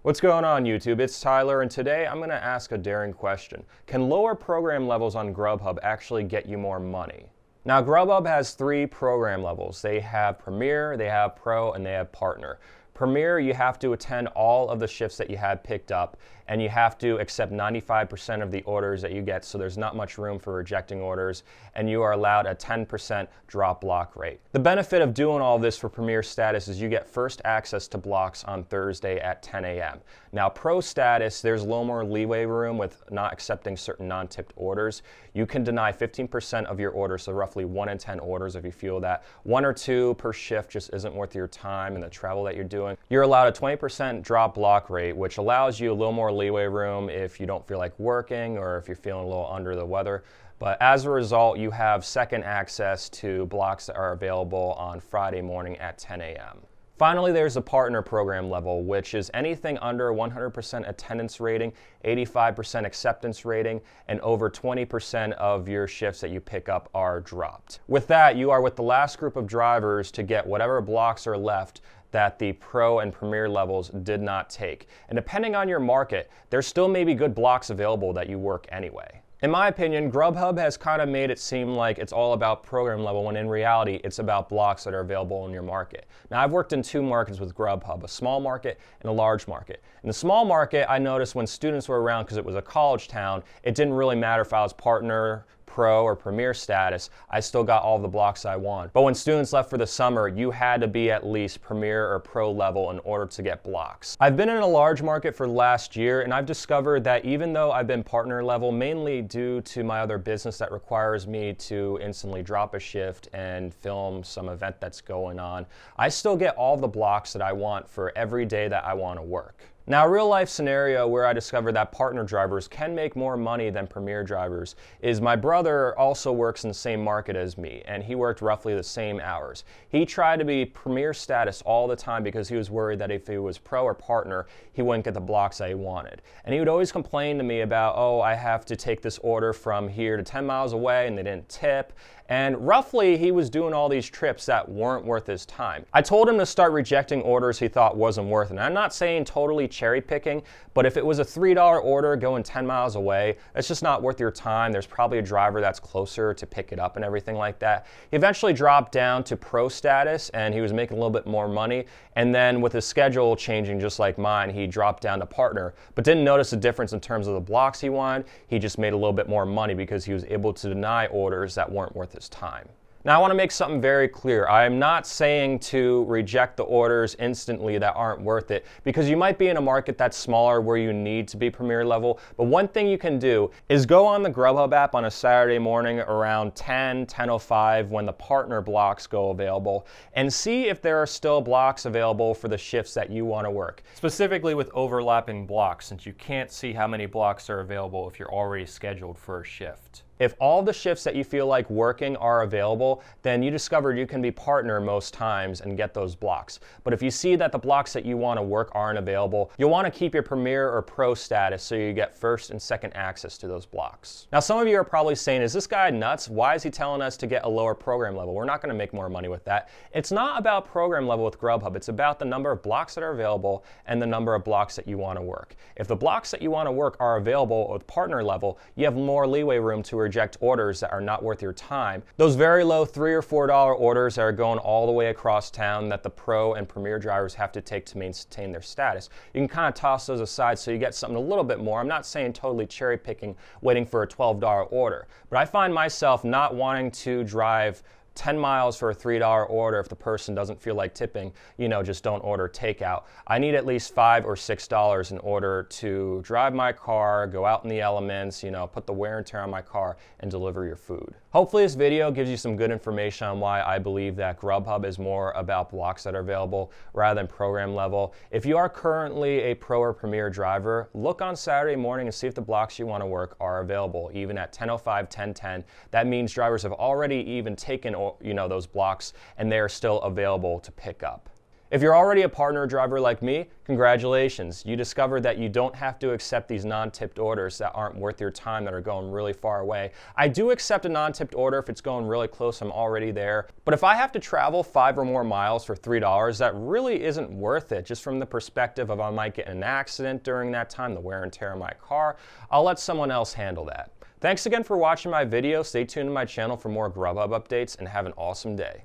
What's going on, YouTube? It's Tyler, and today I'm going to ask a daring question. Can lower program levels on GrubHub actually get you more money? Now, GrubHub has 3 program levels. They have Premier, they have Pro, and they have Partner. Premier, you have to attend all of the shifts that you had picked up, and you have to accept 95% of the orders that you get, so there's not much room for rejecting orders, and you are allowed a 10% drop block rate. The benefit of doing all this for Premier status is you get first access to blocks on Thursday at 10 a.m. Now, Pro status, there's a little more leeway room with not accepting certain non-tipped orders. You can deny 15% of your orders, so roughly 1 in 10 orders if you feel that 1 or 2 per shift just isn't worth your time and the travel that you're doing. You're allowed a 20% drop block rate, which allows you a little more leeway room if you don't feel like working or if you're feeling a little under the weather. But as a result, you have second access to blocks that are available on Friday morning at 10 a.m. Finally, there's a partner program level, which is anything under 100% attendance rating, 85% acceptance rating, and over 20% of your shifts that you pick up are dropped. With that, you are with the last group of drivers to get whatever blocks are left that the Pro and Premier levels did not take. And depending on your market, there still may be good blocks available that you work anyway. In my opinion, GrubHub has kind of made it seem like it's all about program level, when in reality, it's about blocks that are available in your market. Now, I've worked in 2 markets with GrubHub, a small market and a large market. In the small market, I noticed when students were around, because it was a college town, it didn't really matter if I was partner, Pro, or Premier status, I still got all the blocks I want. But when students left for the summer, you had to be at least Premier or Pro level in order to get blocks. I've been in a large market for the last year, and I've discovered that even though I've been partner level, mainly due to my other business that requires me to instantly drop a shift and film some event that's going on, I still get all the blocks that I want for every day that I want to work. Now, a real life scenario where I discovered that partner drivers can make more money than Premier drivers is my brother also works in the same market as me, and he worked roughly the same hours. He tried to be Premier status all the time because he was worried that if he was Pro or Partner, he wouldn't get the blocks that he wanted. And he would always complain to me about, oh, I have to take this order from here to 10 miles away and they didn't tip. And roughly, he was doing all these trips that weren't worth his time. I told him to start rejecting orders he thought wasn't worth it. And I'm not saying totally cherry picking, but if it was a $3 order going 10 miles away, that's just not worth your time. There's probably a driver that's closer to pick it up and everything like that. He eventually dropped down to Pro status, and he was making a little bit more money. And then with his schedule changing just like mine, he dropped down to Partner, but didn't notice a difference in terms of the blocks he wanted. He just made a little bit more money because he was able to deny orders that weren't worth his time. Now, I want to make something very clear. I am not saying to reject the orders instantly that aren't worth it, because you might be in a market that's smaller where you need to be Premier level. But one thing you can do is go on the GrubHub app on a Saturday morning around 10:05 when the partner blocks go available, and see if there are still blocks available for the shifts that you want to work. Specifically with overlapping blocks, since you can't see how many blocks are available if you're already scheduled for a shift. If all the shifts that you feel like working are available, then you discovered you can be Partner most times and get those blocks. But if you see that the blocks that you want to work aren't available, you'll want to keep your Premier or Pro status so you get first and second access to those blocks. Now, some of you are probably saying, is this guy nuts? Why is he telling us to get a lower program level? We're not going to make more money with that. It's not about program level with GrubHub. It's about the number of blocks that are available and the number of blocks that you want to work. If the blocks that you want to work are available with Partner level, you have more leeway room to reject orders that are not worth your time. Those very low $3 or $4 orders that are going all the way across town that the Pro and Premier drivers have to take to maintain their status, you can kind of toss those aside so you get something a little bit more. I'm not saying totally cherry picking, waiting for a $12 order, but I find myself not wanting to drive 10 miles for a $3 order if the person doesn't feel like tipping, just don't order takeout. I need at least $5 or $6 in order to drive my car, go out in the elements, put the wear and tear on my car, and deliver your food. Hopefully this video gives you some good information on why I believe that GrubHub is more about blocks that are available rather than program level. If you are currently a Pro or Premier driver, look on Saturday morning and see if the blocks you want to work are available, even at 10:05, 10:10. That means drivers have already even taken those blocks and they are still available to pick up. If you're already a partner driver like me, congratulations. You discovered that you don't have to accept these non-tipped orders that aren't worth your time, that are going really far away. I do accept a non-tipped order if it's going really close, I'm already there. But if I have to travel 5 or more miles for $3, that really isn't worth it, just from the perspective of I might get in an accident during that time, the wear and tear of my car. I'll let someone else handle that. Thanks again for watching my video. Stay tuned to my channel for more GrubHub updates and have an awesome day.